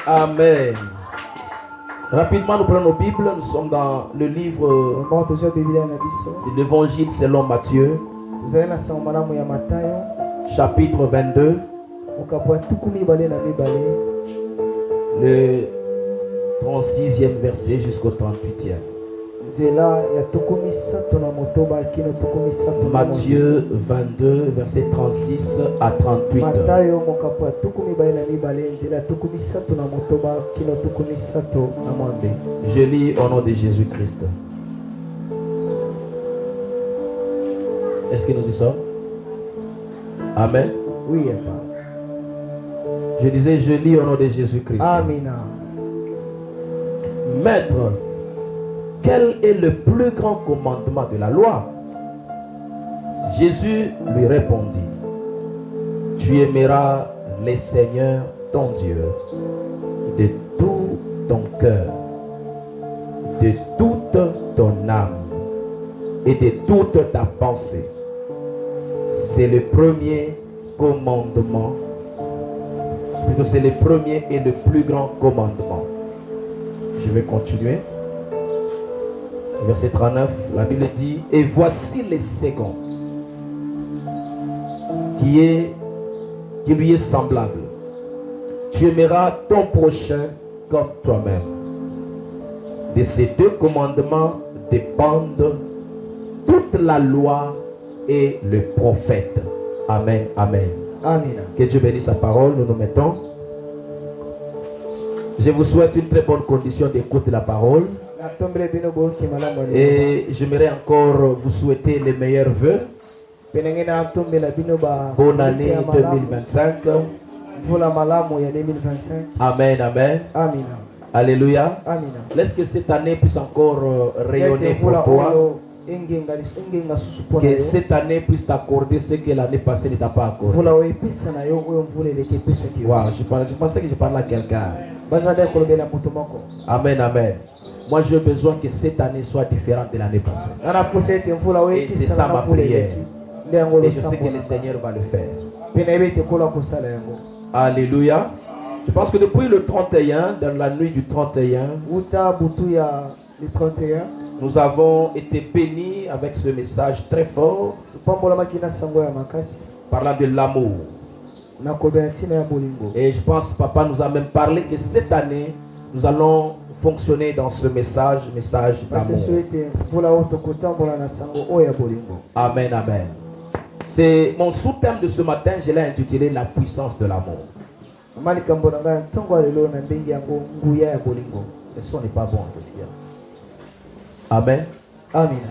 Amen. Rapidement, nous prenons nos Bibles. Nous sommes dans le livre de l'Évangile selon Matthieu, chapitre 22, le 36e verset jusqu'au 38e. Matthieu 22, verset 36 à 38. Je lis au nom de Jésus-Christ. Est-ce que nous y sommes? Amen. Oui. Je disais, je lis au nom de Jésus-Christ. Amen. Maître, quel est le plus grand commandement de la loi? Jésus lui répondit, tu aimeras le Seigneur ton Dieu de tout ton cœur, de toute ton âme et de toute ta pensée. C'est le premier commandement. Plutôt, c'est le premier et le plus grand commandement. Je vais continuer. Verset 39, la Bible dit, et voici le second, qui lui est semblable. Tu aimeras ton prochain comme toi-même. De ces deux commandements dépendent toute la loi et le prophète. Amen, amen. Amen. Que Dieu bénisse sa parole. Nous nous mettons. Je vous souhaite une très bonne condition d'écoute de la parole. Et j'aimerais encore vous souhaiter les meilleurs vœux. Bonne année 2025. Amen, amen. Amen. Alléluia. Amen. Laisse que cette année puisse encore rayonner pour toi. Que cette année puisse t'accorder ce que l'année passée ne t'a pas accordé. Wow, je pensais que je parlais à quelqu'un. Amen, amen. Moi, j'ai besoin que cette année soit différente de l'année passée. Et c'est ça ma prière. Et je sais que le Seigneur va le faire. Alléluia. Je pense que depuis le 31, dans la nuit du 31, nous avons été bénis avec ce message très fort, parlant de l'amour. Et je pense que Papa nous a même parlé que cette année, nous allons fonctionner dans ce message d'amour. Amen, amen. C'est mon sous-thème de ce matin, je l'ai intitulé la puissance de l'amour. Le son n'est pas bon, qu'est-ce qu'il y a? Amen. Amen.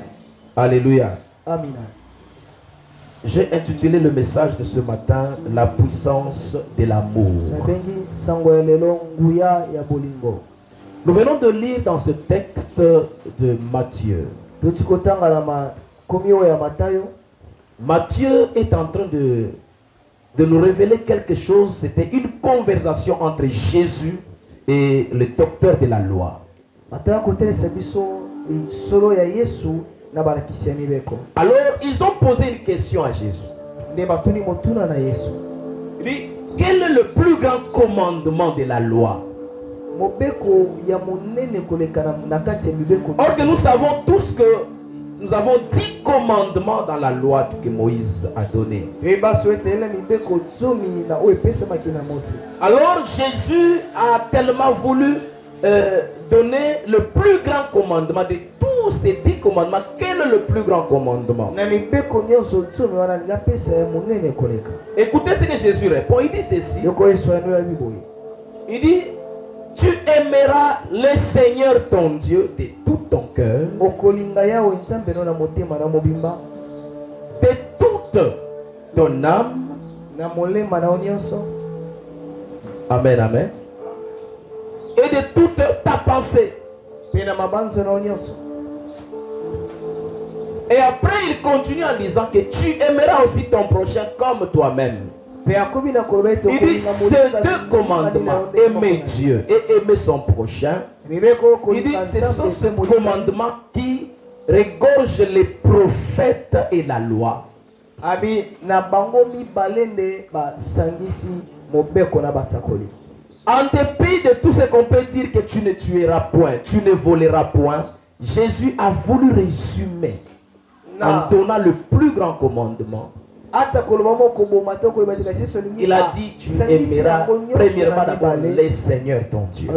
Alléluia. Amen. J'ai intitulé le message de ce matin la puissance de l'amour. Nous venons de lire dans ce texte de Matthieu. Matthieu est en train de nous révéler quelque chose. C'était une conversation entre Jésus et le docteur de la loi. Alors, ils ont posé une question à Jésus. Il dit, quel est le plus grand commandement de la loi? Or que nous savons tous que nous avons 10 commandements dans la loi que Moïse a donné. Alors Jésus a tellement voulu donner le plus grand commandement de tous ces 10 commandements. Quel est le plus grand commandement? Écoutez ce que Jésus répond. Il dit ceci. Il dit, tu aimeras le Seigneur ton Dieu de tout ton cœur, de toute ton âme. Amen, amen. Et de toute ta pensée. Et après il continue en disant que tu aimeras aussi ton prochain comme toi-même. Il dit ces deux commandements, aimer Dieu et aimer son prochain. Il dit ce sont ces commandements qui regorgent les prophètes et la loi. En dépit de tout ce qu'on peut dire que tu ne tueras point, tu ne voleras point, Jésus a voulu résumer en donnant le plus grand commandement. Il a dit, tu aimeras premièrement d'abord les seigneurs ton Dieu.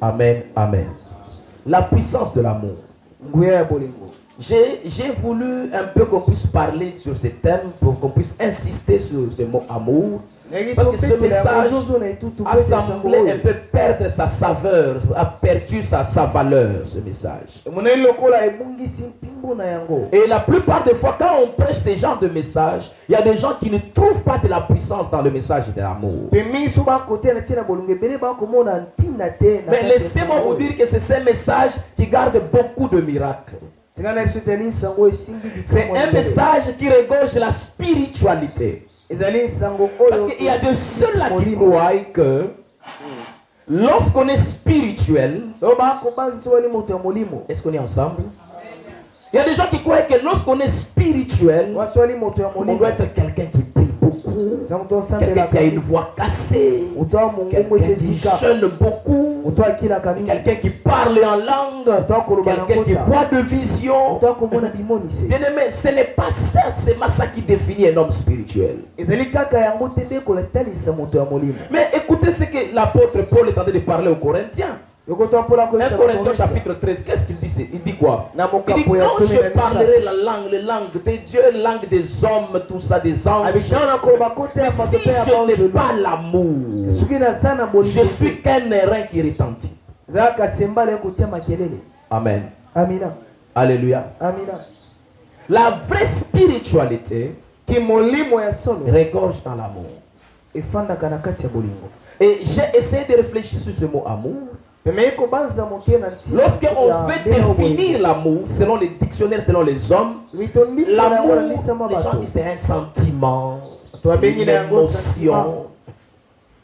Amen, amen. La puissance de l'amour. J'ai voulu un peu qu'on puisse parler sur ce thème pour qu'on puisse insister sur ce mot amour. Parce que ce message a semblé un peu perdre sa saveur, a perdu sa valeur, ce message. Et la plupart des fois, quand on prêche ce genre de message, il y a des gens qui ne trouvent pas de la puissance dans le message de l'amour. Mais laissez-moi vous dire que c'est ce message qui garde beaucoup de miracles. C'est un message qui regorge la spiritualité. Parce qu'il y a de ceux-là qui croient que lorsqu'on est spirituel, est-ce qu'on est ensemble? Il y a des gens qui croient que lorsqu'on est spirituel, on doit être quelqu'un qui prie beaucoup, quelqu'un qui a une voix cassée, quelqu'un qui jeûne beaucoup, quelqu'un qui parle en langue, quelqu'un qui voit de vision. Bien aimé, ce n'est pas ça, c'est pas ça qui définit un homme spirituel. Mais écoutez ce que l'apôtre Paul est en train de parler aux Corinthiens. 1 Corinthiens chapitre 13, qu'est-ce qu'il dit? Il dit quoi? Il dit, quand je parlerai la langue de Dieu, la langue des hommes, tout ça, des anges, mais si je n'ai pas l'amour, je suis qu'un airain qui retentit. Amen. Alléluia. La vraie spiritualité regorge dans l'amour. Et j'ai essayé de réfléchir sur ce mot amour. Lorsqu'on veut définir l'amour selon les dictionnaires, selon les hommes, l'amour, les gens disent c'est un sentiment, c'est une émotion.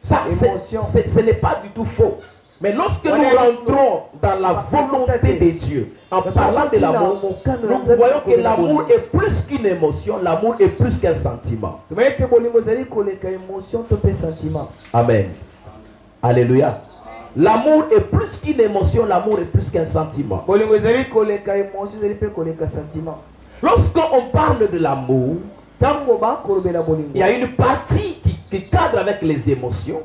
Ça, ce n'est pas du tout faux. Mais lorsque nous rentrons dans la volonté de Dieu, en parlant de l'amour, nous voyons que l'amour est plus qu'une émotion, l'amour est plus qu'un sentiment. Amen. Alléluia. L'amour est plus qu'une émotion, l'amour est plus qu'un sentiment. Lorsqu'on parle de l'amour, il y a une partie qui cadre avec les émotions.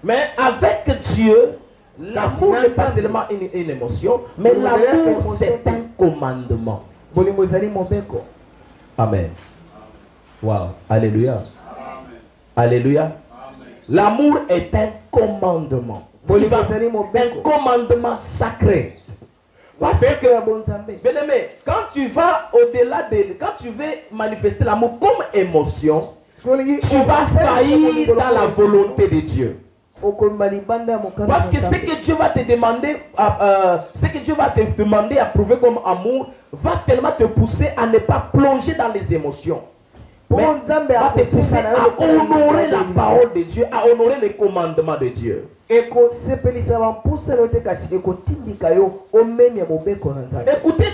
Mais avec Dieu, l'amour n'est pas seulement une émotion, mais l'amour c'est un commandement. Amen. Wow. Alléluia. Alléluia. L'amour est un commandement. Un commandement sacré. Parce que, bien aimé, quand tu vas au-delà quand tu veux manifester l'amour comme émotion, tu vas faillir dans la volonté de Dieu. Parce que ce que Dieu va te demander, à prouver comme amour, va tellement te pousser à ne pas plonger dans les émotions. Mais va te pousser à honorer la parole de Dieu, à honorer les commandements de Dieu. Écoutez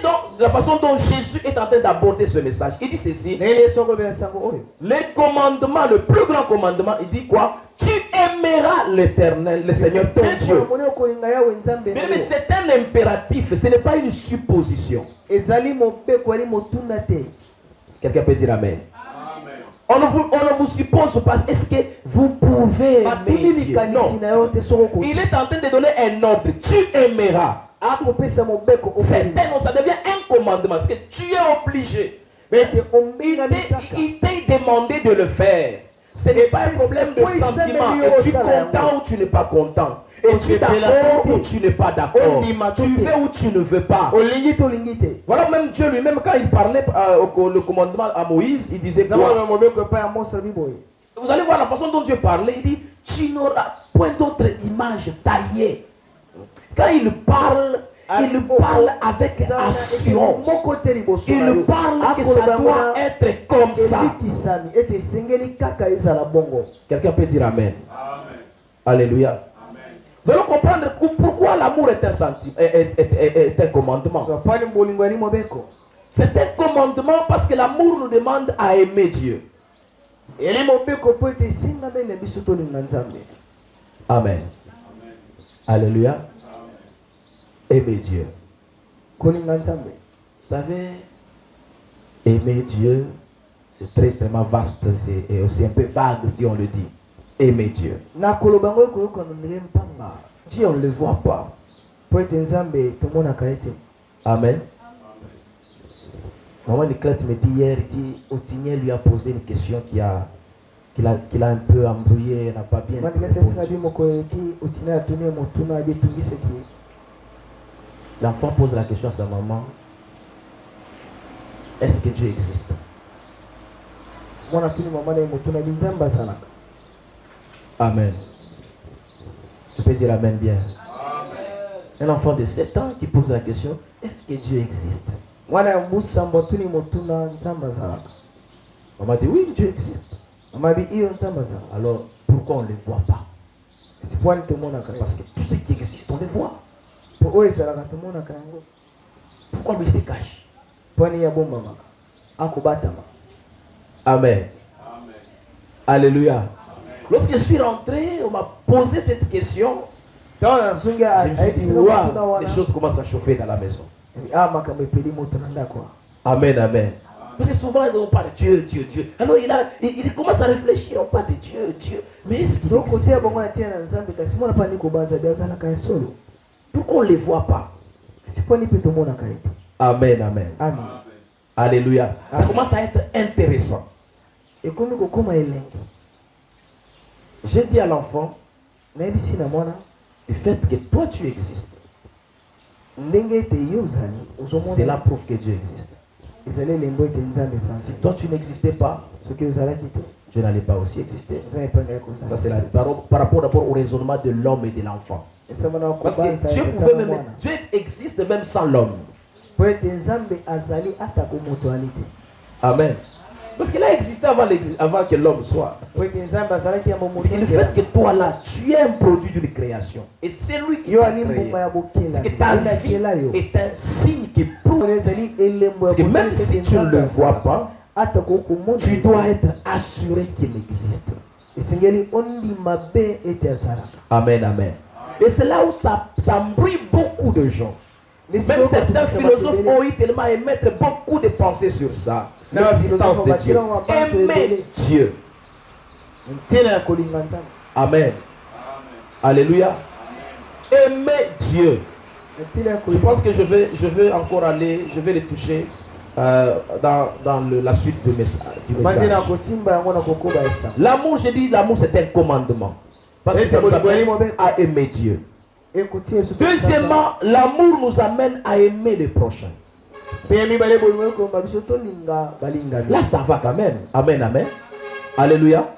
donc la façon dont Jésus est en train d'aborder ce message. Il dit ceci. Les commandements, le plus grand commandement, il dit quoi? Tu aimeras l'Éternel, le Seigneur ton Dieu. Mais c'est un impératif, ce n'est pas une supposition. Quelqu'un peut dire Amen. On ne vous suppose pas. Est-ce que vous pouvez aimer Dieu? Non. Il est en train de donner un ordre. Tu aimeras. Ça devient un commandement. Parce que tu es obligé. Il t'est demandé de le faire. Ce n'est pas un problème de sentiment. Es-tu content ou tu n'es pas content? Es-tu d'accord ou tu n'es pas d'accord? Tu veux ou tu ne veux pas? Voilà, même Dieu lui-même, quand il parlait le commandement à Moïse, il disait quoi? Vous allez voir la façon dont Dieu parlait. Il dit, tu n'auras point d'autre image taillée. Quand il parle avec assurance. Il parle que ça doit être comme ça. Quelqu'un peut dire Amen. Alléluia. Vous allez comprendre pourquoi l'amour est un sentiment, est un commandement. C'est un commandement parce que l'amour nous demande à aimer Dieu. Amen. Alléluia. Aimer Dieu. Vous savez, aimer Dieu, c'est très vraiment vaste et aussi un peu vague si on le dit. Aimer Dieu. Dieu, on ne le voit pas. Amen. Maman Niclette me dit hier, Otinien lui a posé une question qu'il a un peu embrouillé, n'a pas bien répondu. L'enfant pose la question à sa maman, est-ce que Dieu existe? Amen. Tu peux dire amen bien. Un enfant de 7 ans qui pose la question, est-ce que Dieu existe? Maman dit, oui, Dieu existe. Alors, pourquoi on ne le voit pas? Parce que tout ce qui existe, on le voit. Pourquoi lui se cache? Amen. Alléluia. Lorsque je suis rentré, on m'a posé cette question. Je me suis dit, wow, les choses commencent à chauffer dans la maison. Amen, amen. Parce que souvent, on parle de Dieu, Dieu, Dieu. Alors il commence à réfléchir, on parle de Dieu, Dieu. Mais est-ce qu'il existe? Pourquoi on ne les voit pas? Amen, amen. Amen. Alléluia. Ça commence à être intéressant. J'ai dit à l'enfant, le fait que toi tu existes, c'est la preuve que Dieu existe. Si toi tu n'existais pas, Dieu n'allait pas aussi exister. Ça c'est par rapport d'abord au raisonnement de l'homme et de l'enfant. Parce que Dieu existe même sans l'homme. Amen. Parce qu'il a existé avant que l'homme soit. Et le fait que toi là, tu es un produit d'une création. Et c'est lui qui t'a créé. C'est que ta vie est un signe qui prouve que même si tu ne le vois pas, tu dois être assuré qu'il existe. Amen, amen. Et c'est là où ça embrouille beaucoup de gens. Même certains philosophes ont eu tellement à émettre beaucoup de pensées sur ça. L'existence de Dieu. Aimer Dieu. Amen. Alléluia. Aimer Dieu. Je pense que je vais encore aller, je vais les toucher dans la suite du message. L'amour, j'ai dit, l'amour c'est un commandement. Parce que ça nous amène à aimer Dieu. Deuxièmement, l'amour nous amène à aimer le prochain. Là, ça va quand même. Amen, amen. Alléluia.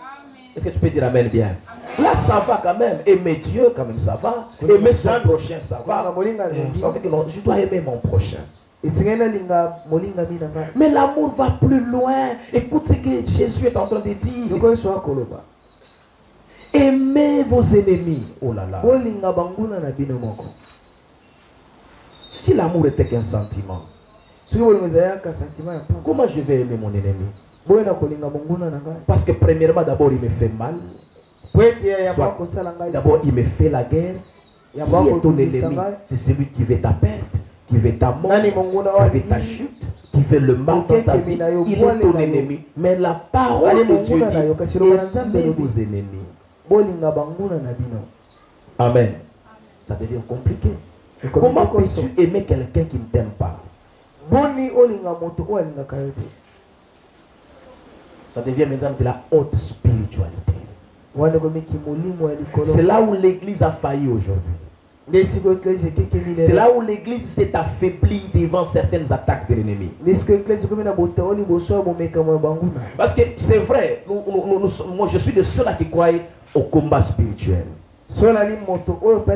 Est-ce que tu peux dire amen bien? Là, ça va quand même. Aimer Dieu, quand même, ça va. Aimer son prochain, ça va. Ça veut dire que non, je dois aimer mon prochain. Mais l'amour va plus loin. Écoute ce que Jésus est en train de dire. Aimez vos ennemis. Oh là là. Si l'amour était qu'un sentiment, comment je vais aimer mon ennemi? Parce que premièrement, d'abord, il me fait mal. D'abord, il me fait la guerre. Qui est ton ennemi? C'est celui qui veut ta perte, qui veut ta mort, qui veut ta chute, qui veut le mal dans ta vie. Il est ton ennemi. Mais la parole de Dieu dit, aimez vos ennemis. Amen. Ça devient compliqué. Comment peux-tu aimer quelqu'un qui ne t'aime pas? Ça devient maintenant de la haute spiritualité. C'est là où l'église a failli aujourd'hui. C'est là où l'église s'est affaiblie devant certaines attaques de l'ennemi. Parce que c'est vrai, moi je suis de ceux-là qui croient au combat spirituel.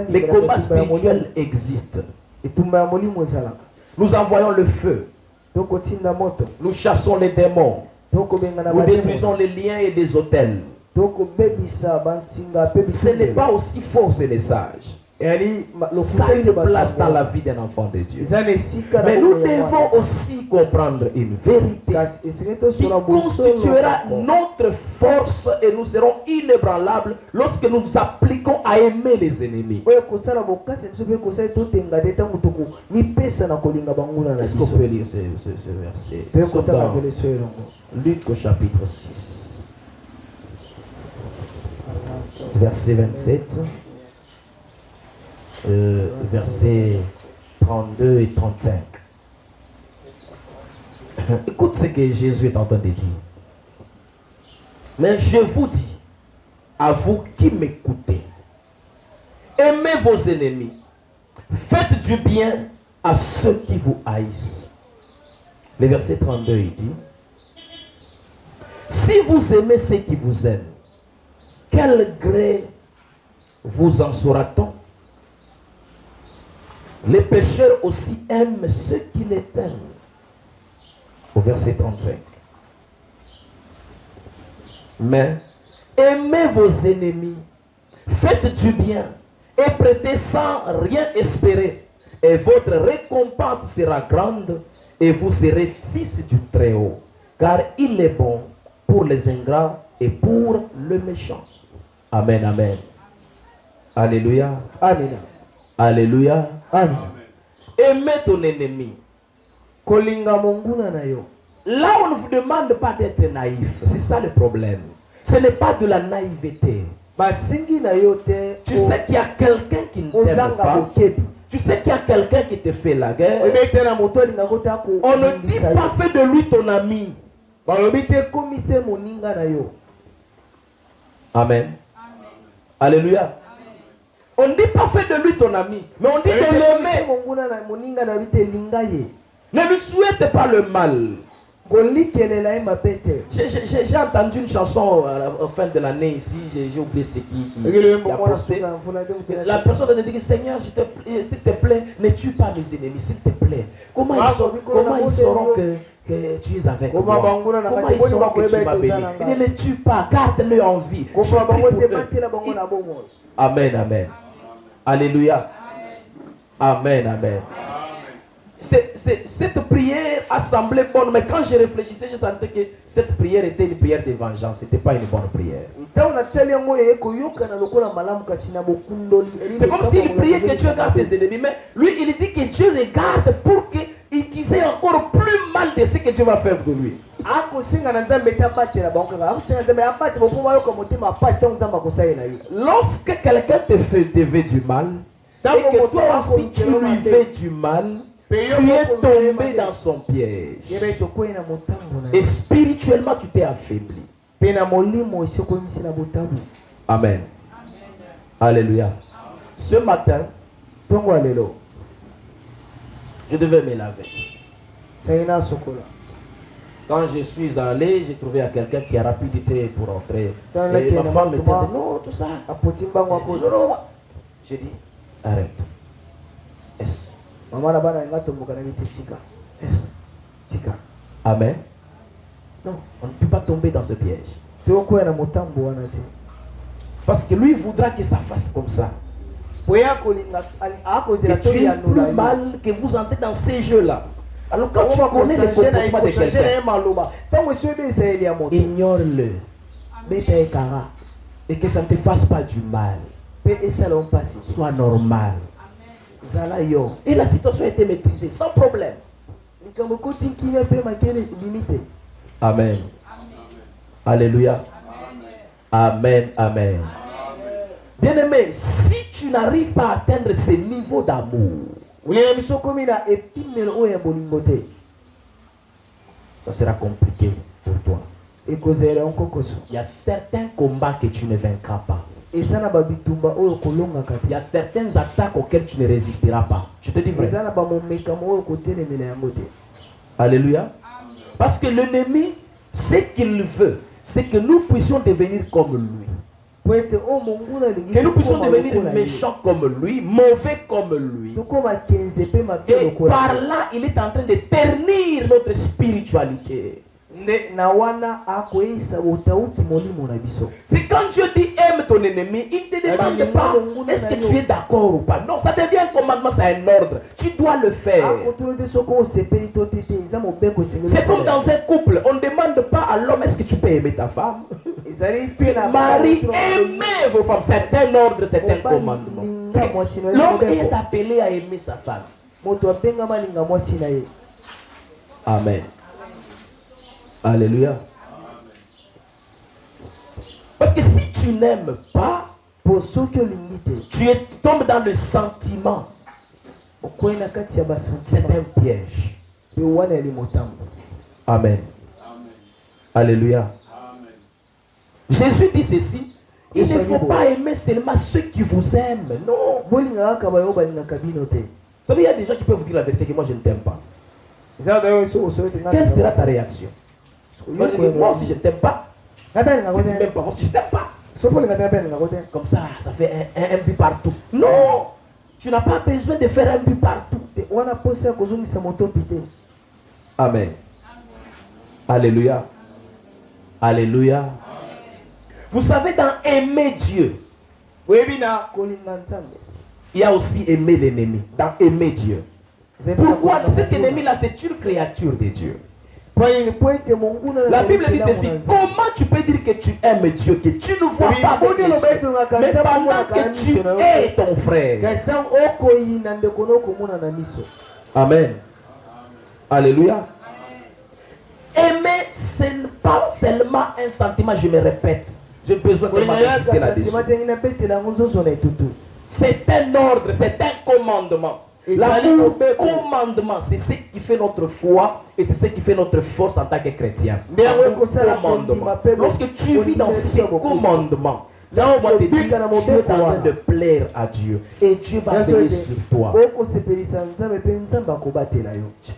Les combats spirituels existent. Nous envoyons le feu. Nous chassons les démons. Nous détruisons les liens et les autels. Ce n'est pas aussi fort ce message. Ça a une place dans la vie d'un enfant de Dieu. Mais nous devons aussi comprendre une vérité qui constituera notre force et nous serons inébranlables lorsque nous appliquons à aimer les ennemis. Est-ce qu'on peut lire ce verset? Luc au chapitre 6. Verset 27. Versets 32 et 35. Écoute ce que Jésus est en train de dire. Mais je vous dis, à vous qui m'écoutez, aimez vos ennemis, faites du bien à ceux qui vous haïssent. Le verset 32, il dit, si vous aimez ceux qui vous aiment, quel gré vous en sera-t-on? Les pécheurs aussi aiment ceux qui les aiment. Au verset 35. Mais aimez vos ennemis, faites du bien et prêtez sans rien espérer. Et votre récompense sera grande et vous serez fils du Très-Haut. Car il est bon pour les ingrats et pour le méchant. Amen, amen. Alléluia. Amen. Alléluia. Amen. Aimez ton ennemi. Là, on ne vous demande pas d'être naïf. C'est ça le problème. Ce n'est pas de la naïveté. Tu sais qu'il y a quelqu'un qui ne t'aime pas. Tu sais qu'il y a quelqu'un qui te fait la guerre. On ne dit pas fais de lui ton ami. Amen. Alléluia. On ne dit pas fais de lui ton ami, mais on dit de l'aimer. Ne lui souhaite pas le mal. J'ai entendu une chanson à la fin de l'année ici, j'ai oublié ce qui a posté. La personne a dit Seigneur, s'il te plaît, ne tue pas mes ennemis, s'il te plaît. Comment ils sauront que tu es avec moi? Comment ils sauront que tu m'as béni? Ne les tue pas, garde-le en vie. Amen, amen. Alléluia. Amen, amen. Cette prière a semblé bonne, mais quand je réfléchissais, je sentais que cette prière était une prière de vengeance. Ce n'était pas une bonne prière. C'est comme s'il priait que Dieu garde ses ennemis, mais lui, il dit que Dieu les garde pour qu'ils aient encore plus mal de ce que Dieu va faire de lui. Lorsque quelqu'un te veut du mal, et que toi aussi tu lui veux du mal, tu es tombé dans son piège. Et spirituellement, tu t'es affaibli. Amen. Alléluia. Ce matin, je devais me laver. Quand je suis allé, j'ai trouvé à quelqu'un qui a rapidité pour entrer. Et ma femme me dit non, tout ça. Non. J'ai dit, arrête. Amen. Non, on ne peut pas tomber dans ce piège. Parce que lui voudra que ça fasse comme ça. Et tu es plus mal que vous entrez dans ces jeux-là. Alors quand tu connais le comportement de quelqu'un, ignore-le. Et que ça ne te fasse pas du mal. Sois normal. Et la situation a été maîtrisée sans problème. Amen. Alléluia. Amen. Amen. Bien-aimé, si tu n'arrives pas à atteindre ce niveau d'amour, ça sera compliqué pour toi. Il y a certains combats que tu ne vaincras pas. Il y a certaines attaques auxquelles tu ne résisteras pas. Je te dis vrai. Alléluia. Parce que l'ennemi, ce qu'il veut, c'est que nous puissions devenir comme lui. Que nous puissions devenir méchants comme lui, mauvais comme lui. Et par là, il est en train de ternir notre spiritualité. C'est quand Dieu dit aime ton ennemi, il ne te demande pas est-ce que tu es d'accord ou pas. Non, ça devient un commandement, c'est un ordre. Tu dois le faire. C'est comme dans un couple, on ne demande pas à l'homme est-ce que tu peux aimer ta femme. Marie, aimez vos femmes. C'est un ordre, c'est un commandement. L'homme est appelé à aimer sa femme. Amen. Alléluia. Parce que si tu n'aimes pas, tu tombes dans le sentiment. C'est un piège. Amen. Alléluia. Jésus dit ceci. Il ne faut pas aimer seulement ceux qui vous aiment. Non. Vous savez, il y a des gens qui peuvent vous dire la vérité que moi je ne t'aime pas. Quelle sera ta réaction? Moi aussi je ne t'aime pas. Même pas, moi aussi je ne t'aime pas. Comme ça fait un but partout. Non, tu n'as pas besoin de faire un but partout. Amen. Alléluia. Alléluia. Vous savez, dans aimer Dieu, il y a aussi aimer l'ennemi. Dans aimer Dieu. Pourquoi cet ennemi-là, c'est une créature de Dieu. La Bible dit ceci. Comment tu peux dire que tu aimes Dieu, que tu ne vois pas avec les yeux, mais pendant que tu es ton frère? Amen. Alléluia. Aimer, ce n'est pas seulement un sentiment, je me répète. J'ai besoin de m'insister là-dessus. C'est un ordre, c'est un commandement. L'amour, commandement, c'est ce qui fait notre foi et c'est ce qui fait notre force en tant que chrétien. Commandement. Lorsque tu vis dans ces commandements, laisse-moi te dire, tu es en train de plaire à Dieu et Dieu va veiller sur toi.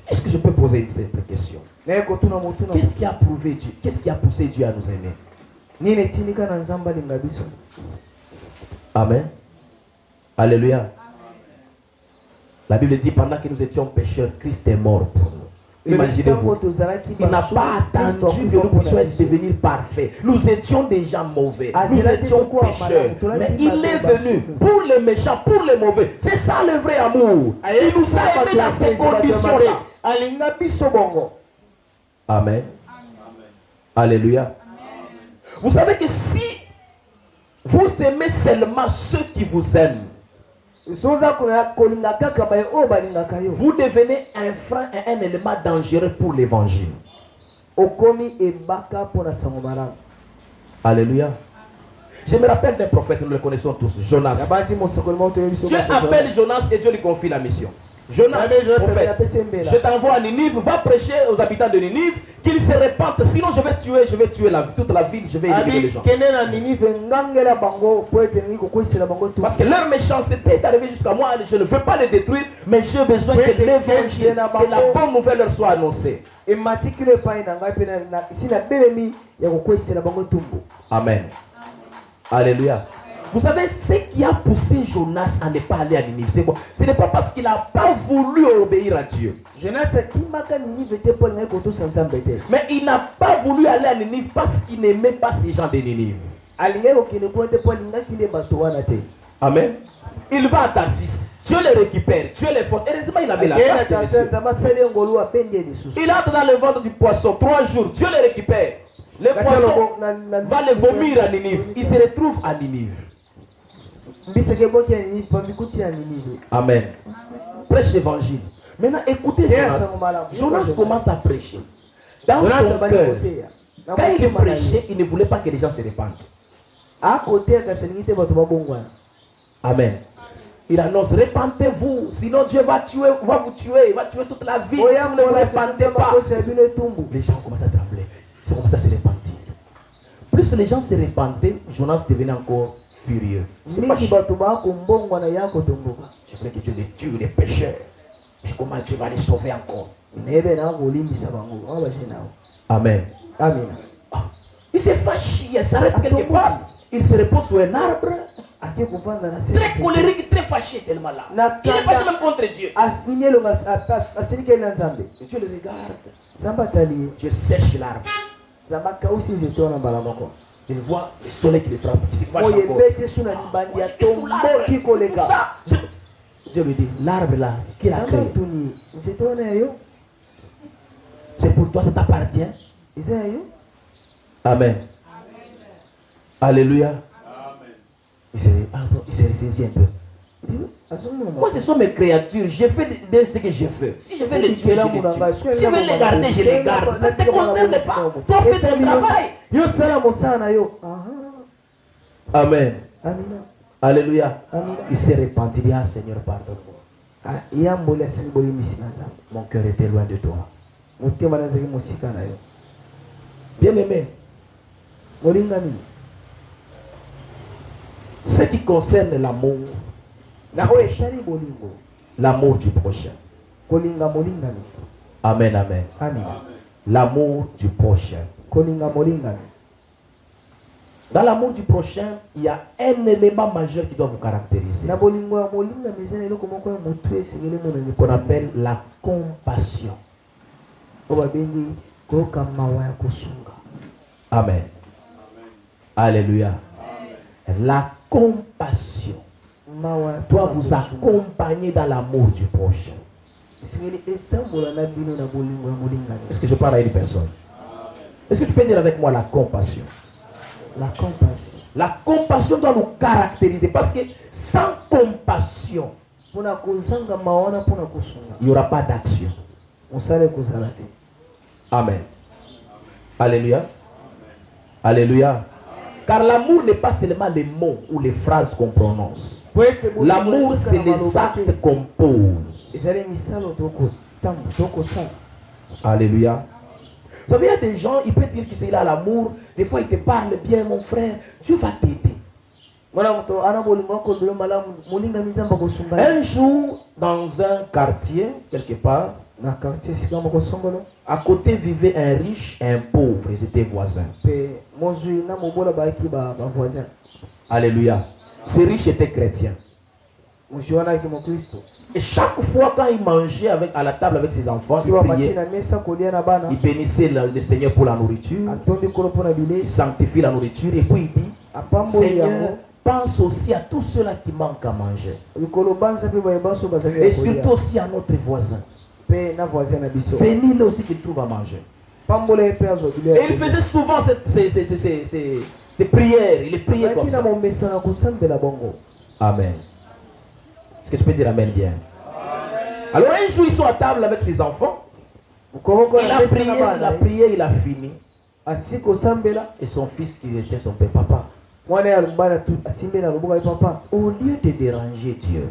Est-ce que je peux poser une simple question? Qu'est-ce qui a prouvé Dieu? Qu'est-ce qui a poussé Dieu à nous aimer? Amen. Alléluia. La Bible dit pendant que nous étions pécheurs, Christ est mort pour nous. Imaginez-vous, il n'a pas attendu que nous puissions devenir parfaits. Nous étions déjà mauvais, nous étions pécheurs. Mais il est venu pour les méchants, pour les mauvais. C'est ça le vrai amour. Il nous a aimés dans ces conditions-là. Amen. Alléluia. Vous savez que si vous aimez seulement ceux qui vous aiment, vous devenez un frein et un élément dangereux pour l'évangile. Alléluia. Je me rappelle d'un prophète, nous le connaissons tous, Jonas. Dieu appelle Jonas et Dieu lui confie la mission. Jonas, prophète, je t'envoie à Ninive, va prêcher aux habitants de Ninive qu'ils se répandent, sinon je vais tuer toute la ville, je vais éliminer les gens. Parce que leur méchanceté est arrivée jusqu'à moi, je ne veux pas les détruire, mais j'ai besoin que l'évangile, que la bonne nouvelle leur soit annoncée. Amen. Alléluia. Vous savez, ce qui a poussé Jonas à ne pas aller à Ninive, c'est quoi? Ce n'est pas parce qu'il n'a pas voulu obéir à Dieu. Mais il n'a pas voulu aller à Ninive parce qu'il n'aimait pas ces gens de Ninive. Amen. Il va à Tarsis. Dieu les récupère, Dieu les force. Heureusement, il avait la grâce. Il entre dans le ventre du poisson 3 jours. Dieu les récupère. Le poisson va les vomir à Ninive. Il se retrouve à Ninive. Amen. Prêche l'évangile. Maintenant, écoutez Jonas. Jonas commence à prêcher. Dans son cœur, quand il prêchait, il ne voulait pas que les gens se répandent. Amen. Il annonce, répandez-vous, sinon Dieu va vous tuer, il va tuer toute la vie. Si vous ne vous répandez pas. Les gens commencent à trembler. Ils commencent à se répandre. Plus les gens se répandaient, Jonas devenait encore furieux. Je voudrais que Dieu les tue, les pécheurs. Mais comment Dieu va les sauver encore? Amen. Amen. Il se fâche, il s'arrête quelque part. Il se repose sur un arbre. Très colérique, très fâché, tellement là. Il est fâché même contre Dieu. Et Dieu le regarde. Dieu sèche l'arbre. Il voit le soleil qui le frappe. Il se fâche encore. Ça, Dieu lui dit, l'arbre là, qui l'a créé? C'est pour toi, ça t'appartient. Amen. Alléluia. Il s'est ressaisi un peu. Moi, ce sont mes créatures. Je fais de ce que je fais. Si je veux les tuer, je les tue. Si je veux les garder, je les garde. Ça ne te concerne pas. Toi, fais ton travail. Amen. Alléluia. Il s'est repenti. Il dit, ah Seigneur, pardonne-moi. Mon cœur était loin de toi. Bien aimé. Ce qui concerne l'amour, l'amour du prochain. Amen, amen. L'amour du prochain. Dans l'amour du prochain, il y a un élément majeur qui doit vous caractériser. Qu'on appelle la compassion. Amen. Alléluia. La compassion doit vous accompagner dans l'amour du prochain. Est-ce que je parle à une personne? Est-ce que tu peux dire avec moi la compassion? La compassion. La compassion doit nous caractériser parce que sans compassion, il n'y aura pas d'action. Amen. Alléluia. Alléluia. Car l'amour n'est pas seulement les mots ou les phrases qu'on prononce. L'amour, c'est les actes qu'on pose. Alléluia. Vous savez, il y a des gens, ils peuvent dire qu'il a l'amour. Des fois, ils te parlent bien, mon frère. Dieu va t'aider. Un jour, dans un quartier, quelque part, à côté vivait un riche et un pauvre. Ils étaient voisins. Alléluia. Ce riche était chrétien. Et chaque fois quand il mangeait à la table avec ses enfants, il priait. Il bénissait le Seigneur pour la nourriture. Il sanctifie la nourriture. Et puis il dit, Seigneur, pense aussi à tous ceux-là qui manquent à manger. Et surtout aussi à notre voisin. Bénis-le aussi qu'il trouve à manger. Et il faisait souvent ces prières. Il priait comme ça. Amen. Est-ce que tu peux dire amen bien? Alors un jour ils sont à table avec ses enfants. Il a prié, il a fini. Et son fils qui était son père, papa. Au lieu de déranger Dieu,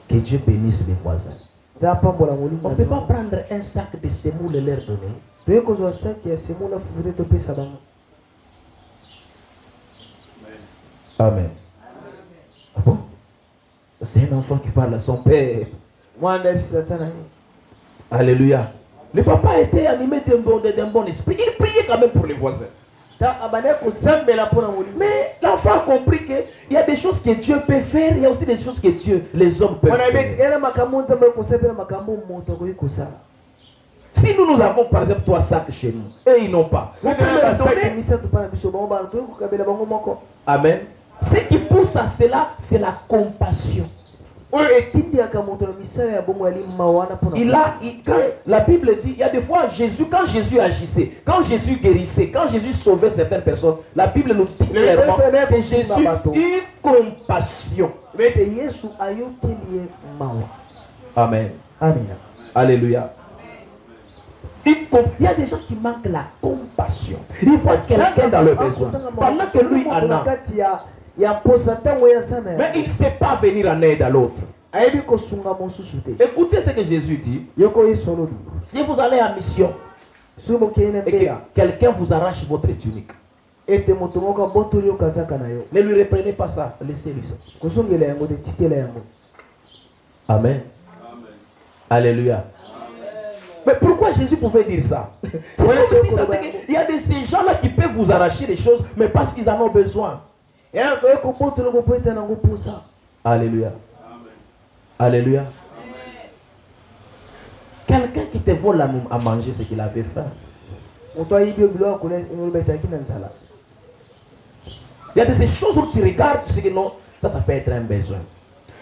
que Dieu bénisse mes voisins. On ne peut pas prendre un sac de semoule et leur donner. Amen. Ah bon? C'est un enfant qui parle à son père. Alléluia. Le papa était animé d'un bon esprit. Il priait quand même pour les voisins. Mais l'enfant a compris qu'il y a des choses que Dieu peut faire, il y a aussi des choses que les hommes peuvent faire. Si nous avons par exemple 3 sacs chez nous et ils n'ont pas, vous pouvez leur donner. Amen. Ce qui pousse à cela, c'est la compassion. La Bible dit, il y a des fois quand Jésus agissait, quand Jésus guérissait, quand Jésus sauvait certaines personnes, la Bible nous dit clairement que Jésus eut compassion. Amen. Amen. Alléluia. Il y a des gens qui manquent la compassion. Il voit quelqu'un dans le besoin pendant que lui en a. Mais il ne sait pas venir en aide à l'autre. Écoutez ce que Jésus dit. Si vous allez en mission et que quelqu'un vous arrache votre tunique, ne lui reprenez pas ça. Laissez-lui ça. Amen. Alléluia. Mais pourquoi Jésus pouvait dire ça? Il y a de ces gens-là qui peuvent vous arracher des choses, mais parce qu'ils en ont besoin. Alléluia. Alléluia. Quelqu'un qui te vole à manger ce qu'il avait faim. Il y a de ces choses où tu regardes, tu sais que non, ça peut être un besoin.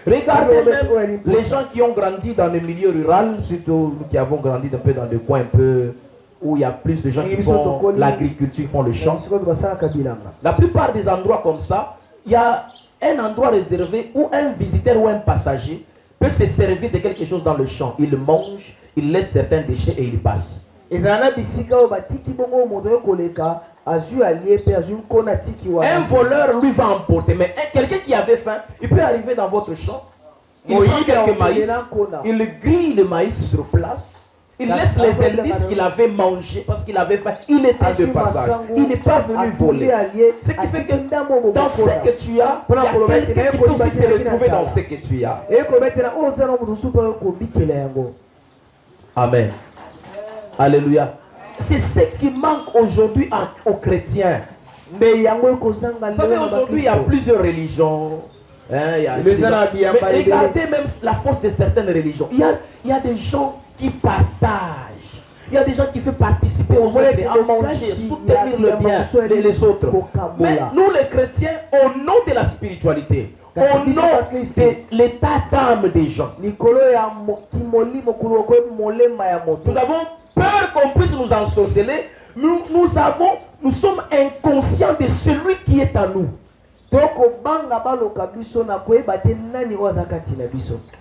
Regardez même les gens qui ont grandi dans le milieu rural, surtout nous qui avons grandi un peu dans des coins un peu où il y a plus de gens qui font l'agriculture, qui font le champ. La plupart des endroits comme ça, il y a un endroit réservé où un visiteur ou un passager peut se servir de quelque chose dans le champ. Il mange, il laisse certains déchets et il passe. Un voleur lui va emporter, mais quelqu'un qui avait faim, il peut arriver dans votre champ, il prend quelques maïs, il grille le maïs sur place, il laisse les indices qu'il avait mangé parce qu'il avait faim, il était de passage, il n'est pas venu voler. Ce qui fait que dans ce que tu as, il y a quelqu'un qui peut aussi se retrouver dans ce que tu as. Amen. Alléluia. C'est ce qui manque aujourd'hui aux chrétiens. Vous savez, aujourd'hui, il y a plusieurs religions. Mais regardez même la force de certaines religions. Il y a des gens qui partagent. Il y a des gens qui font participer aux autres à manger, soutenir le bien des autres. Mais nous, les chrétiens, au nom de la spiritualité, au nom de l'état d'âme des gens, nous avons peur qu'on puisse nous ensorceler. Nous sommes inconscients de celui qui est en nous.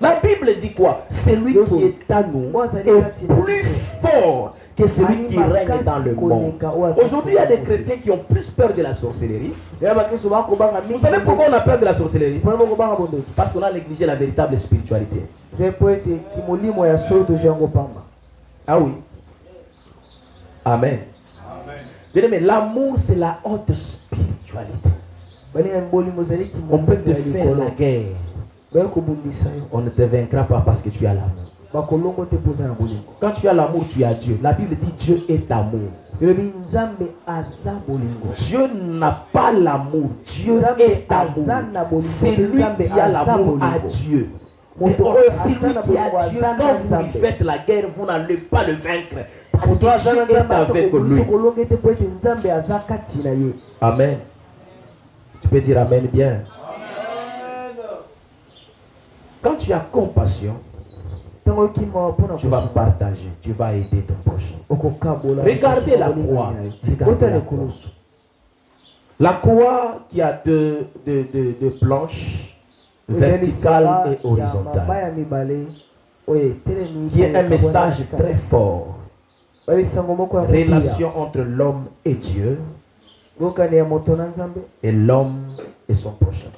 La Bible dit quoi? Celui qui est en nous est plus fort que celui qui règne dans le monde. Aujourd'hui, il y a des chrétiens qui ont plus peur de la sorcellerie. Vous savez pourquoi on a peur de la sorcellerie? Parce qu'on a négligé la véritable spiritualité. Ah oui. Amen. Mais l'amour, c'est la haute spiritualité. On peut te faire la guerre. On ne te vaincra pas parce que tu as l'amour. Quand tu as l'amour, tu as Dieu. La Bible dit Dieu est amour. Dieu n'a pas l'amour. Dieu est amour. C'est lui qui a l'amour à Dieu. Et celui qui a Dieu, quand vous lui faites la guerre, vous n'allez pas le vaincre. Parce que Dieu est avec lui. Amen. Tu peux dire Amen bien. Quand tu as compassion, tu vas partager, tu vas aider ton prochain. Regardez la croix. Regardez la croix. La croix qui a deux planches, verticales et horizontales, qui est un message très fort. Relation entre l'homme et Dieu, et l'homme et son prochain.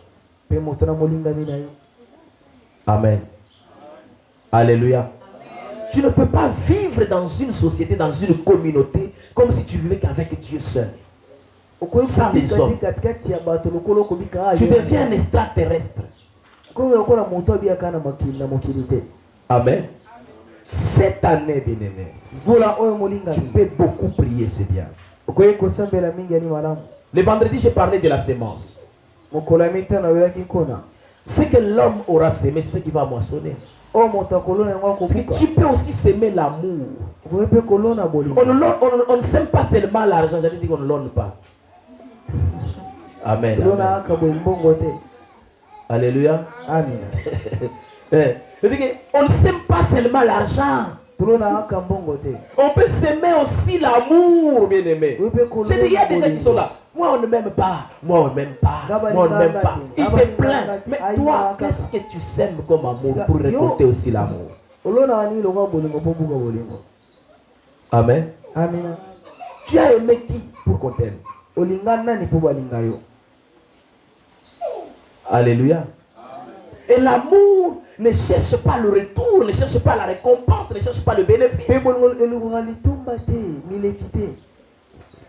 Amen. Alléluia. Tu ne peux pas vivre dans une société, dans une communauté, comme si tu vivais qu'avec Dieu seul. Sans les hommes. Tu deviens un extraterrestre. Amen. Cette année, bien-aimé, tu peux beaucoup prier, c'est bien. Le vendredi, j'ai parlé de la sémence. Ce que l'homme aura sémé, c'est ce qui va moissonner. Tu peux aussi s'aimer l'amour. On ne sème pas seulement l'argent, j'allais dire qu'on ne l'onne pas. Amen. Alléluia. Amen. On ne sème pas seulement l'argent. On peut s'aimer aussi l'amour, bien-aimé. J'ai dit, il y a des gens qui sont là. Moi, on ne m'aime pas. Moi, on ne m'aime pas. Moi, on ne m'aime pas. Il se plaint. Mais toi, qu'est-ce que tu sèmes comme amour pour récolter aussi l'amour? Amen. Amen. Tu as aimé qui pour qu'on t'aime? Alléluia. Et l'amour ne cherche pas le retour, ne cherche pas la récompense, ne cherche pas le bénéfice.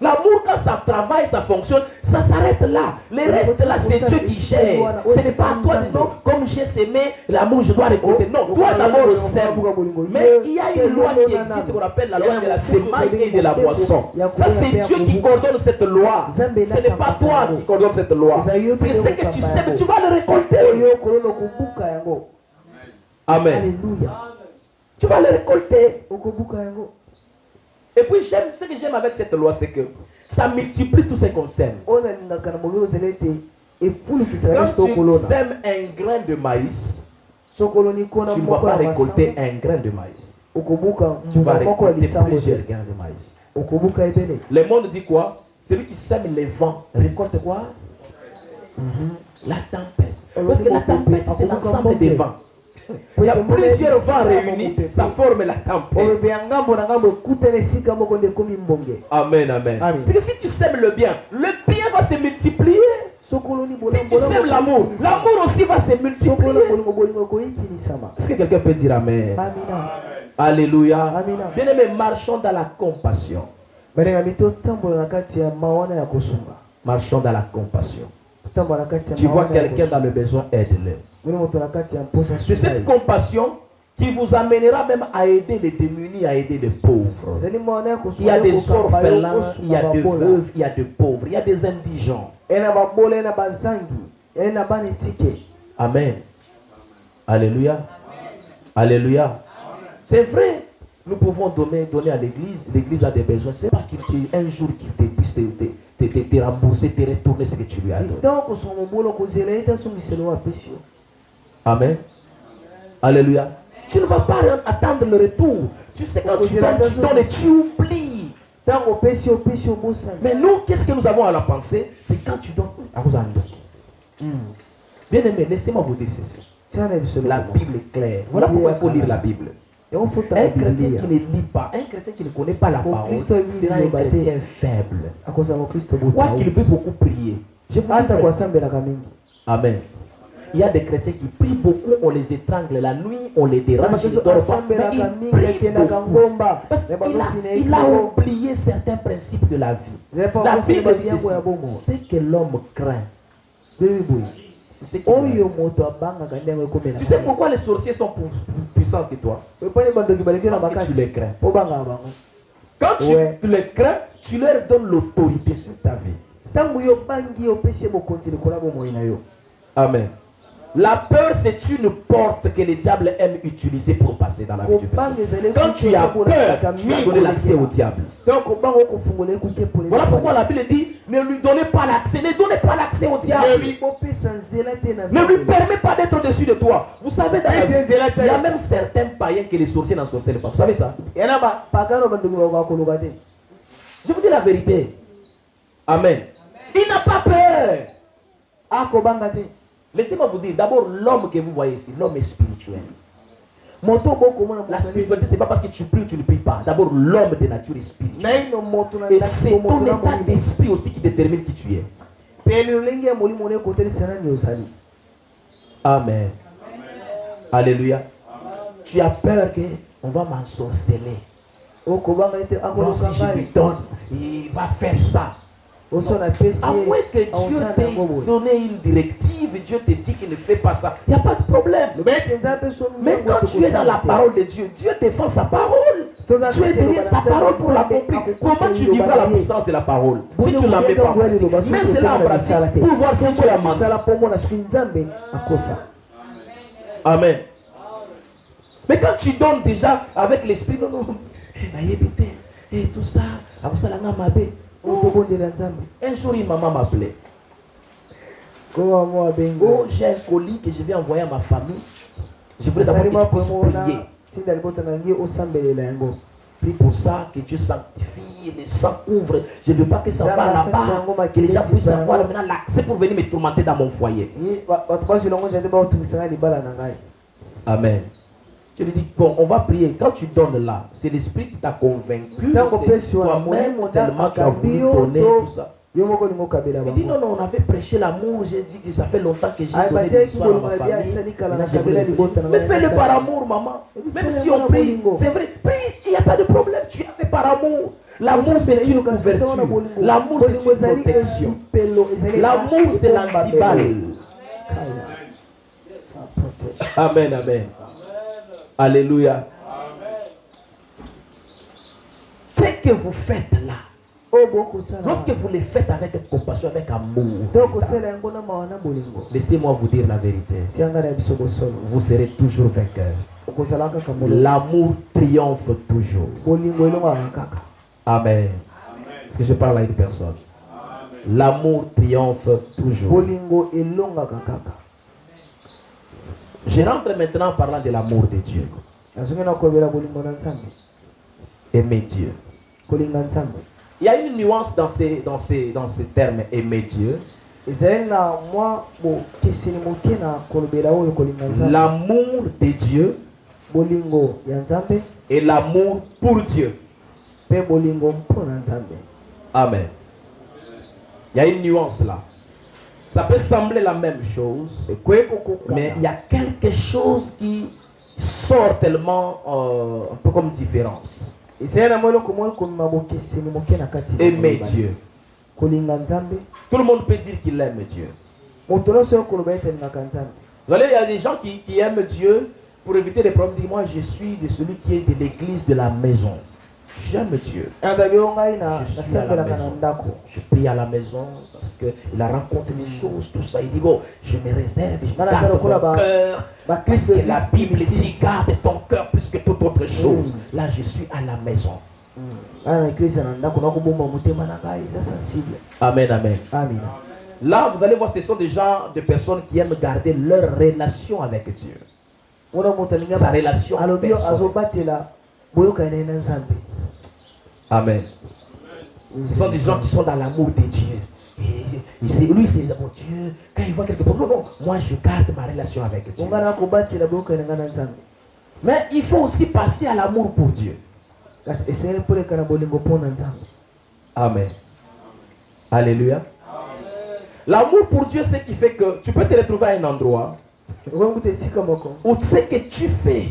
L'amour, quand ça travaille, ça fonctionne, ça s'arrête là. Le reste là, c'est Dieu qui gère. Ce n'est pas à toi de non, comme j'ai semé l'amour, je dois récolter. Non, toi d'abord sème. Mais il y a une loi qui existe qu'on appelle la loi de la semaille et de la moisson. Ça, c'est Dieu qui coordonne cette loi. Ce n'est pas toi qui coordonne cette loi. C'est ce que tu sèmes, tu vas le récolter. Amen. Alléluia. Tu vas le récolter. Et puis ce que j'aime avec cette loi, c'est que ça multiplie tous ces qu'on sème. Quand tu sèmes un grain de maïs, tu ne vas pas récolter un grain de maïs. Tu vas récolter plusieurs grains de maïs. Le monde dit quoi? Celui qui sème les vents récolte quoi? La tempête. Parce que la tempête, c'est l'ensemble des vents. Il y a plusieurs vents réunis, ça forme la tempête. Amen, amen. C'est que si tu sèmes le bien va se multiplier. Si tu sèmes l'amour, l'amour aussi va se multiplier. Est-ce que quelqu'un peut dire amen? Alléluia. Bien-aimés, marchons dans la compassion. Marchons dans la compassion. Tu vois quelqu'un dans le besoin, aide-le. C'est cette compassion qui vous amènera même à aider les démunis, à aider les pauvres. Il y a des orphelins, il y a des veuves, il y a des pauvres, il y a des indigents. Amen. Alléluia. Alléluia. C'est vrai, nous pouvons donner à l'église. L'église a des besoins. C'est pas un jour qu'il puisse te rembourser, te retourner ce que tu lui as donné. Amen. Alléluia. Tu ne vas pas attendre le retour. Tu sais, quand tu donnes et tu oublies. Mais nous, qu'est-ce que nous avons à la pensée? C'est quand tu donnes. Bien aimé, laissez-moi vous dire ceci. La Bible est claire. Voilà pourquoi il faut lire la Bible. Un chrétien qui ne lit pas, un chrétien qui ne connaît pas la parole, sera un chrétien faible. Quoi qu'il peut beaucoup prier. Je vous dis, amen. Il y a des chrétiens qui prient beaucoup, on les étrangle la nuit, on les dérange, ils dorment pas, mais ils prient beaucoup. Parce qu'il a oublié certains principes de la vie. La Bible dit ceci, ce que l'homme craint. C'est ce qu'il Tu sais pourquoi les sorciers sont plus puissants que toi? Parce que tu les crains. Quand tu les crains, tu leur donnes l'autorité sur ta vie. Amen. La peur, c'est une porte que le diable aime utiliser pour passer dans la vie du personne. Quand tu as peur, tu as donné l'accès au diable. Voilà pourquoi la Bible dit, ne lui donnez pas l'accès. Ne donnez pas l'accès au diable. Ne lui permets pas d'être au-dessus de toi. Vous savez, dans la vie, il y a même certains païens que les sorciers n'en sorcellent pas. Vous savez ça? Je vous dis la vérité. Amen. Il n'a pas peur. Laissez-moi vous dire, d'abord l'homme que vous voyez ici, l'homme est spirituel. La spiritualité, ce n'est pas parce que tu pries ou tu ne pries pas. D'abord l'homme de nature est spirituel. Et c'est ton état d'esprit aussi qui détermine qui tu es. Amen. Alléluia. Tu as peur qu'on va m'ensorceler. Non, si je lui donne, il va faire ça. À moins que Dieu t'ait donné une directive, Dieu te dit qu'il ne fait pas ça, il n'y a pas de problème. Mais quand tu es dans la parole de Dieu, Dieu défend sa parole. Tu es derrière sa parole pour l'accomplir. Comment tu vivras la puissance de la parole si tu ne la mets pas en pratique? Mais c'est là en pratique pour voir si tu as menti. Amen. Mais quand tu donnes déjà avec l'esprit, non, et tout ça, un jour, une maman m'appelait. Oh, j'ai un colis que je vais envoyer à ma famille. Je voudrais d'abord que tu puisses prier. Prie pour ça, que Dieu sanctifie, le sang couvre. Je ne veux pas que ça va là-bas, que les gens puissent avoir maintenant l'accès pour venir me tourmenter dans mon foyer. Amen. Je lui dis, bon, on va prier. Quand tu donnes là, c'est l'esprit qui t'a convaincu. C'est toi-même tellement tu as voulu donner tout ça. Il dit, non, on avait prêché l'amour. J'ai dit que ça fait longtemps que j'ai donné des histoires à ma famille. Mais fais-le par amour, maman. Même si on prie, c'est vrai, prie. il n'y a pas de problème. Tu as fait par amour. L'amour, c'est une couverture. L'amour, c'est une protection. L'amour, c'est l'antiballe. Amen, amen. Alléluia. Ce que vous faites là, lorsque vous les faites avec compassion, avec amour, laissez-moi vous dire la vérité. Vous serez toujours vainqueur. L'amour triomphe toujours. Amen. Est-ce que je parle à une personne? L'amour triomphe toujours. Je rentre maintenant en parlant de l'amour de Dieu. Aimer Dieu. Il y a une nuance dans ces termes, aimer Dieu. L'amour de Dieu et l'amour pour Dieu. Amen. Il y a une nuance là. Ça peut sembler la même chose, mais il y a quelque chose qui sort tellement un peu comme différence. Aimer Dieu. Tout le monde peut dire qu'il aime Dieu. Vous voyez, il y a des gens qui aiment Dieu pour éviter des problèmes. Moi, je suis de celui qui est de l'église de la maison. J'aime Dieu. Je suis à la maison. Je prie à la maison parce qu'il a rencontré des choses, tout ça. Il dit, bon, je me réserve, je garde mon cœur. Parce que la Bible dit, garde ton cœur plus que toute autre chose. Là, je suis à la maison. Amen, amen. Là, vous allez voir, ce sont des gens, des personnes qui aiment garder leur relation avec Dieu. Sa relation personnelle. Amen. Ce sont des gens qui sont dans l'amour de Dieu. Lui, c'est mon Dieu. Quand il voit quelque chose, non, moi je garde ma relation avec Dieu. Mais il faut aussi passer à l'amour pour Dieu. Amen. Alléluia. L'amour pour Dieu, c'est ce qui fait que tu peux te retrouver à un endroit où ce que tu fais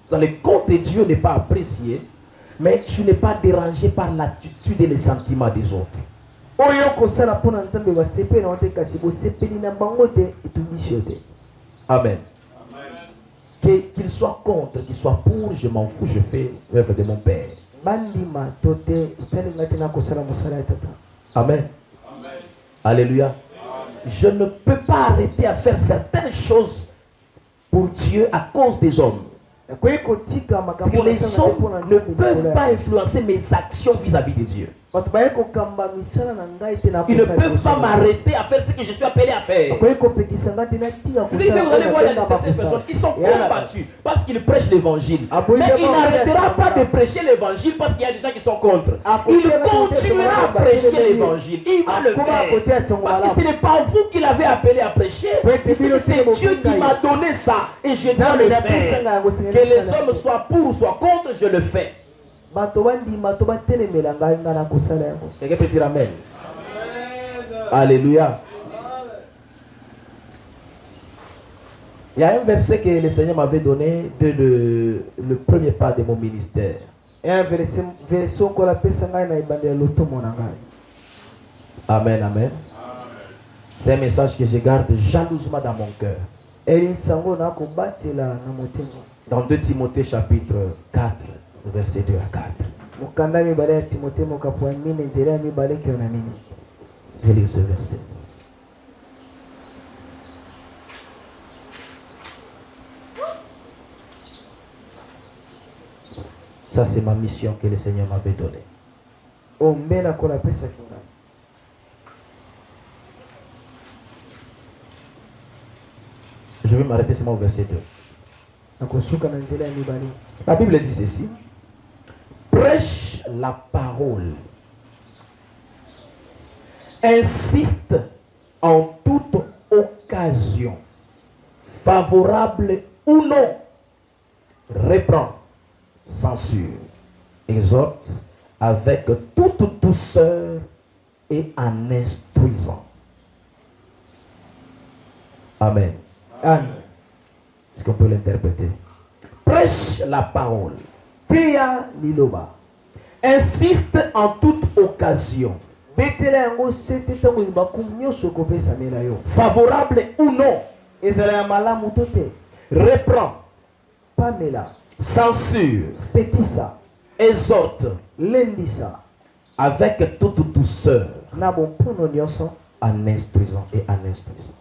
dans les comptes de Dieu n'est pas apprécié, mais tu n'es pas dérangé par l'attitude et les sentiments des autres. Amen. Qu'il soit contre, qu'il soit pour, je m'en fous, je fais l'œuvre de mon Père. Amen. Alléluia. Je ne peux pas arrêter à faire certaines choses pour Dieu à cause des hommes. Parce que les hommes ne peuvent pas influencer mes actions vis-à-vis de Dieu. Ils ne peuvent pas m'arrêter à faire ce que je suis appelé à faire. Vous allez voir, il y a certaines personnes qui sont combattues parce qu'ils prêchent l'évangile. Mais il n'arrêtera pas de prêcher l'évangile parce qu'il y a des gens qui sont contre. Il continuera à prêcher l'évangile. Il va le faire. Parce que ce n'est pas vous qui l'avez appelé à prêcher. C'est Dieu qui m'a donné ça. Et je dois le faire. Que les hommes soient pour ou soient contre, je le fais. Quelqu'un peut dire Amen. Alléluia. Il y a un verset que le Seigneur m'avait donné de le premier pas de mon ministère. Amen, amen. C'est un message que je garde jalousement dans mon cœur. Dans 2 Timothée chapitre 4, verset 2 à 4. Je lis ce verset. Ça, c'est ma mission que le Seigneur m'avait donnée. Je vais m'arrêter seulement au verset 2. La Bible dit ceci. Prêche la parole. Insiste en toute occasion, favorable ou non. Reprend, censure, exhorte avec toute douceur et en instruisant. Amen. Amen. Est-ce qu'on peut l'interpréter? Prêche la parole. Teya liloba. Insiste en toute occasion. Betela yango sete tango libakumnyo sokope samela yo. Favorable ou non. Ezala ya malamu tote. Reprend. Pamela. Censure. Petisa. Exhorte. Lendisa. Avec toute douceur. Na bon pono nyonso. En instruisant et en instruisant.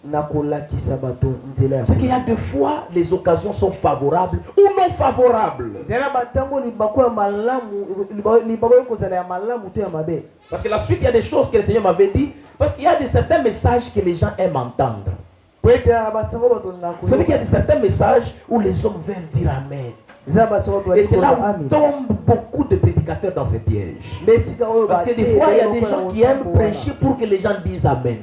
C'est qu'il y a deux fois les occasions sont favorables ou non favorables. Parce que la suite, il y a des choses que le Seigneur m'avait dit. Parce qu'il y a certains messages que les gens aiment entendre. Vous savez qu'il y a certains messages où les hommes veulent dire Amen. Et c'est là où tombent beaucoup de prédicateurs dans ces pièges. Parce que des fois, il y a des gens qui aiment prêcher pour que les gens disent Amen.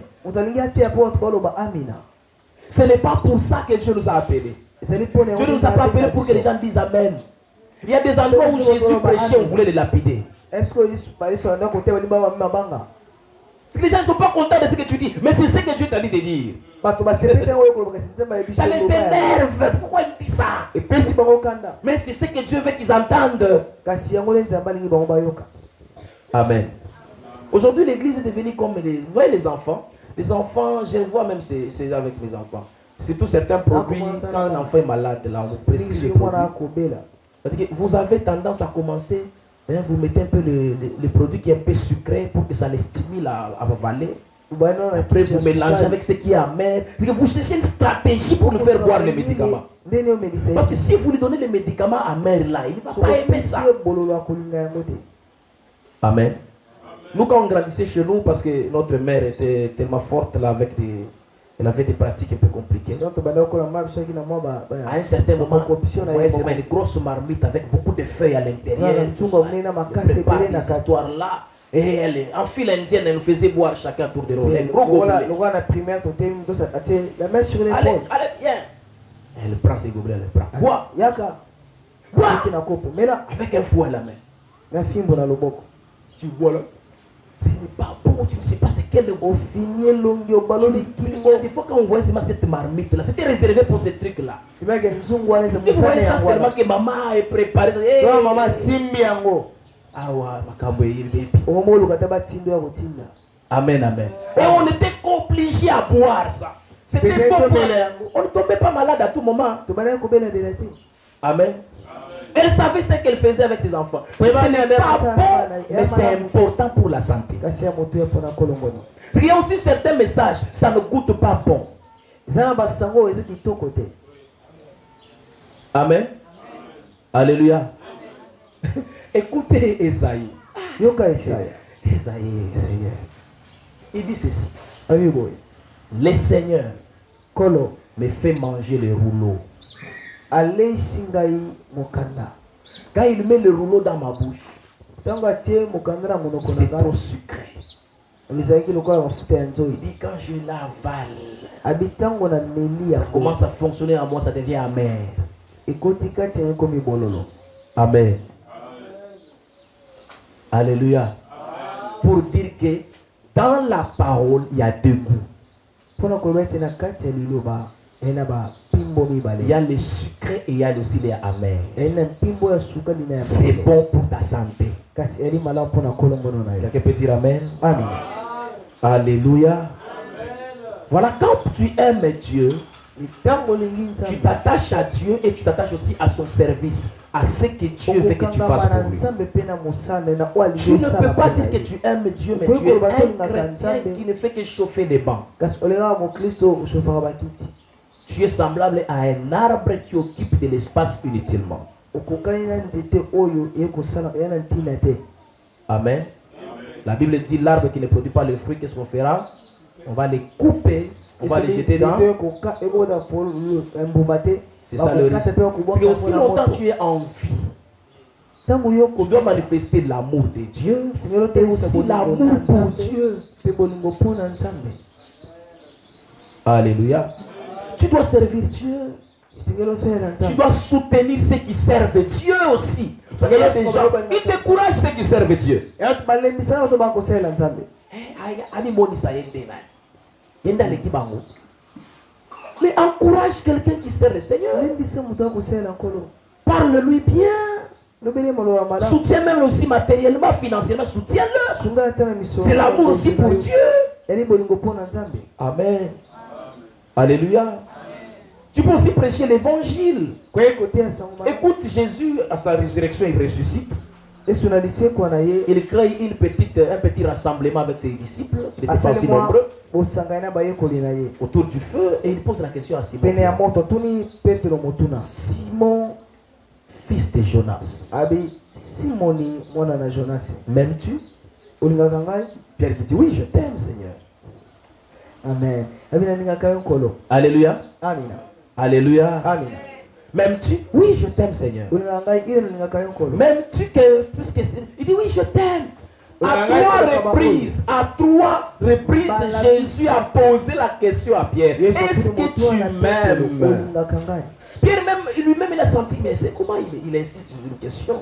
Ce n'est pas pour ça que Dieu nous a appelés. Dieu ne nous a pas appelés pour que les gens disent Amen. Il y a des endroits où Jésus prêchait, on voulait les lapider. Les gens ne sont pas contents de ce que tu dis, mais c'est ce que Dieu t'a dit de dire. Ça les énerve. Pourquoi il dit ça? Mais c'est ce que Dieu veut qu'ils entendent. Amen. Aujourd'hui, l'église est devenue comme vous voyez les enfants. Les enfants, je vois même c'est avec mes enfants. C'est tout certains produits. Quand un enfant est malade, là, on prescrit les produits. Vous avez tendance à commencer. Vous mettez un peu le produit qui est un peu sucré pour que ça les stimule à avaler. Après, vous mélangez avec ce qui est amer. Vous cherchez une stratégie pour lui faire boire les médicaments. Parce que si vous lui donnez les médicaments amers là, il ne va pas aimer ça. Amen. Nous, quand on grandissait chez nous, parce que notre mère était tellement forte là, elle avait des pratiques un peu compliquées. À un certain moment, vous voyez, c'est une grosse marmite avec beaucoup de feuilles à l'intérieur. Elle prépare ces histoires-là. Et elle, en file indienne, elle nous faisait boire chacun tour de rôle. Un gros gobelet. Allez, viens. Elle prend ses gobelets, elle prend. Bois. Bois. Avec un fouet à la main. Tu bois là. Ce n'est pas bon, tu ne sais pas c'est quel est au fini des fois quand on voit cette marmite là, c'était réservé pour ces trucs là. Si vous voyez ça seulement que maman est préparée. Maman simbi yango. Ah ouais, makambo yirbe. Amen, amen. Et on était obligé à boire ça. C'était bon. On ne tombait pas malade à tout moment. Amen. Elle savait ce qu'elle faisait avec ses enfants. Ce n'est pas bon, mais c'est important pour la santé. Il y a aussi certains messages, ça ne goûte pas bon. Amen. Alléluia. Écoutez Esaïe. Esaïe, Seigneur. Il dit ceci. Le Seigneur me fait manger les rouleaux. Quand il met le rouleau dans ma bouche, c'est trop sucré. Il dit quand je l'avale, ça commence à fonctionner en moi, ça devient amer. Amen. Alléluia. Pour dire que dans la parole, il y a deux goûts. Il y a le sucré et il y a aussi les amers. C'est bon pour ta santé. Quelqu'un peut dire amen? Amen. Alléluia. Amen. Voilà, quand tu aimes Dieu, tu t'attaches à Dieu et tu t'attaches aussi à son service, à ce que Dieu veut que tu fasses pour lui. Tu ne peux pas dire que tu aimes Dieu, mais tu es un chrétien qui ne fait que chauffer les bancs. Tu es semblable à un arbre qui occupe de l'espace inutilement. Amen. La Bible dit l'arbre qui ne produit pas le fruit, qu'est-ce qu'on fera? On va les couper, on va les jeter dans. C'est ça le risque. Parce que aussi longtemps tu es en vie, tu dois manifester l'amour de Dieu et aussi l'amour pour Dieu. Alléluia. Tu dois servir Dieu. Tu dois soutenir ceux qui servent Dieu aussi. Il y a des gens qui découragent ceux qui servent Dieu. Mais encourage quelqu'un qui sert le Seigneur. Parle-lui bien. Soutiens même aussi matériellement, financièrement, soutiens-le. C'est l'amour aussi pour Dieu. Amen. Alléluia. Tu peux aussi prêcher l'évangile. Écoute, Jésus, à sa résurrection, il ressuscite. Il crée un petit rassemblement avec ses disciples. Il était pas aussi nombreux. Autour du feu. Et il pose la question à Simon. Simon, fils de Jonas. M'aimes-tu? Pierre qui dit, oui, je t'aime, Seigneur. Amen. Alléluia. Amen. Alléluia. Amen. M'aimes-tu? Oui, je t'aime, Seigneur. M'aimes-tu que, puisque il dit oui, je t'aime. À trois reprises, Jésus a posé la question à Pierre. Est-ce que tu m'aimes? Pierre lui-même, il a senti, mais c'est comment il insiste sur une question.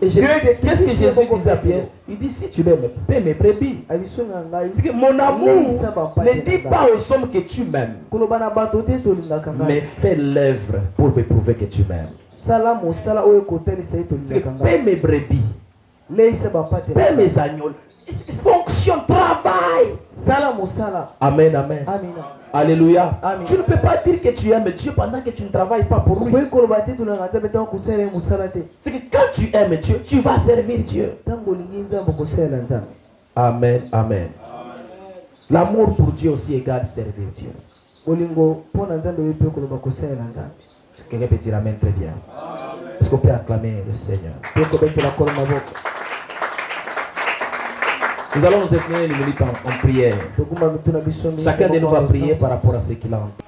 Et qu'est-ce que Jésus disait à Pierre? Il dit, si tu m'aimes, paie mes brebis. C'est que mon amour ne dit pas aux hommes que tu m'aimes, mais fais l'œuvre pour me prouver que tu m'aimes. Paie mes brebis, paie mes agneaux. Fonctionne, travaille. Amen, amen. Alléluia. Amen. Tu ne peux pas dire que tu aimes Dieu pendant que tu ne travailles pas pour lui. C'est que quand tu aimes Dieu, tu vas servir Dieu. Amen, amen. L'amour pour Dieu aussi égale servir Dieu. Quelqu'un peut dire amen très bien. Est-ce qu'on peut acclamer le Seigneur? Nous allons nous incliner les minutes en prière. Chacun de nous va prier par rapport à ce qu'il a entendu.